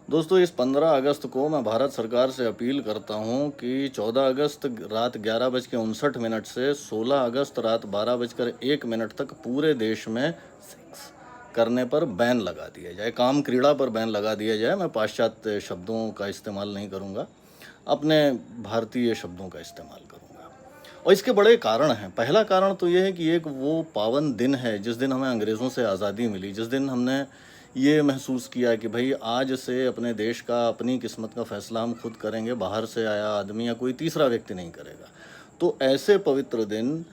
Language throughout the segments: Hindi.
दोस्तों, इस 15 अगस्त को मैं भारत सरकार से अपील करता हूं कि 14 अगस्त रात 11:59 से 16 अगस्त रात 12:01 तक पूरे देश में सेक्स करने पर बैन लगा दिया जाए, काम क्रीड़ा पर बैन लगा दिया जाए। मैं पाश्चात्य शब्दों का इस्तेमाल नहीं करूंगा, अपने भारतीय शब्दों का इस्तेमाल करूंगा। और इसके बड़े कारण हैं। पहला कारण तो ये है कि एक वो पावन दिन है जिस दिन हमें अंग्रेज़ों से आज़ादी मिली, जिस दिन हमने ये महसूस किया कि भाई आज से अपने देश का, अपनी किस्मत का फैसला हम खुद करेंगे, बाहर से आया आदमी या कोई तीसरा व्यक्ति नहीं करेगा। तो ऐसे पवित्र दिन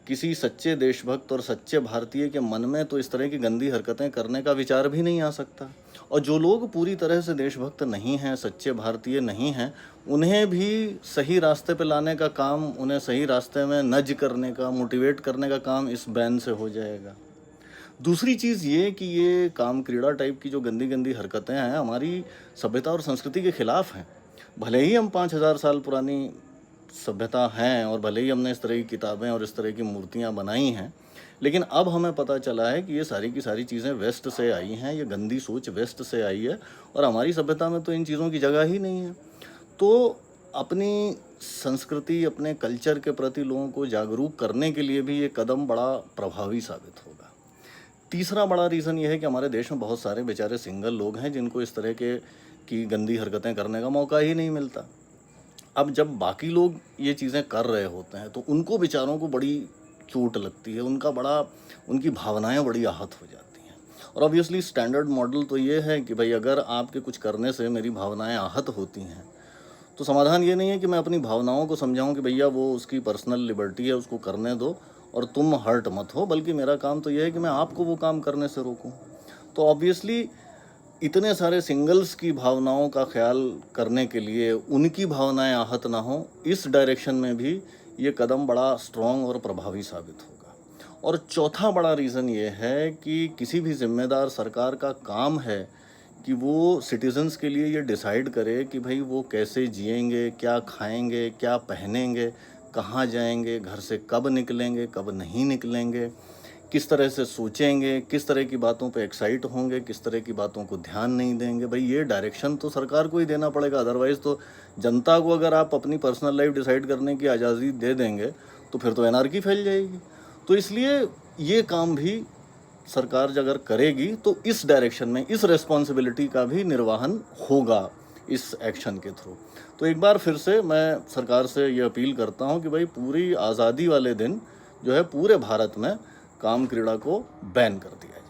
किसी सच्चे देशभक्त और सच्चे भारतीय के मन में तो इस तरह की गंदी हरकतें करने का विचार भी नहीं आ सकता। और जो लोग पूरी तरह से देशभक्त नहीं हैं, सच्चे भारतीय नहीं हैं, उन्हें भी सही रास्ते पे लाने का काम, उन्हें सही रास्ते में नज करने का, मोटिवेट करने का काम इस बैन से हो जाएगा। दूसरी चीज़ ये कि ये काम क्रीड़ा टाइप की जो गंदी गंदी हरकतें हैं, हमारी सभ्यता और संस्कृति के खिलाफ हैं। भले ही हम 5000 साल पुरानी सभ्यता हैं और भले ही हमने इस तरह की किताबें और इस तरह की मूर्तियाँ बनाई हैं, लेकिन अब हमें पता चला है कि ये सारी की सारी चीज़ें वेस्ट से आई हैं, ये गंदी सोच वेस्ट से आई है और हमारी सभ्यता में तो इन चीज़ों की जगह ही नहीं है। तो अपनी संस्कृति, अपने कल्चर के प्रति लोगों को जागरूक करने के लिए भी ये कदम बड़ा प्रभावी साबित होगा। तीसरा बड़ा रीज़न ये है कि हमारे देश में बहुत सारे बेचारे सिंगल लोग हैं जिनको इस तरह की गंदी हरकतें करने का मौका ही नहीं मिलता। अब जब बाकी लोग ये चीज़ें कर रहे होते हैं तो उनको बेचारों को बड़ी चोट लगती है, उनकी भावनाएं बड़ी आहत हो जाती हैं। और ऑब्वियसली स्टैंडर्ड मॉडल तो ये है कि भाई अगर आपके कुछ करने से मेरी भावनाएं आहत होती हैं तो समाधान ये नहीं है कि मैं अपनी भावनाओं को समझाऊं कि भैया वो उसकी पर्सनल लिबर्टी है, उसको करने दो और तुम हर्ट मत हो, बल्कि मेरा काम तो ये है कि मैं आपको वो काम करने से रोकूं। तो ऑब्वियसली इतने सारे सिंगल्स की भावनाओं का ख्याल करने के लिए, उनकी भावनाएं आहत ना हो, इस डायरेक्शन में भी ये कदम बड़ा स्ट्रॉन्ग और प्रभावी साबित होगा। और चौथा बड़ा रीज़न ये है कि किसी भी जिम्मेदार सरकार का काम है कि वो सिटीजन्स के लिए ये डिसाइड करे कि भाई वो कैसे जिएंगे, क्या खाएंगे, क्या पहनेंगे, कहाँ जाएंगे, घर से कब निकलेंगे, कब नहीं निकलेंगे, किस तरह से सोचेंगे, किस तरह की बातों पे एक्साइट होंगे, किस तरह की बातों को ध्यान नहीं देंगे। भाई ये डायरेक्शन तो सरकार को ही देना पड़ेगा, अदरवाइज़ तो जनता को अगर आप अपनी पर्सनल लाइफ डिसाइड करने की आज़ादी दे देंगे तो फिर तो एनार्की फैल जाएगी। तो इसलिए ये काम भी सरकार अगर करेगी तो इस डायरेक्शन में, इस रेस्पॉन्सिबिलिटी का भी निर्वहन होगा इस एक्शन के थ्रू। तो एक बार फिर से मैं सरकार से ये अपील करता हूँ कि भाई पूरी आज़ादी वाले दिन जो है पूरे भारत में काम क्रीड़ा को बैन कर दिया जाए।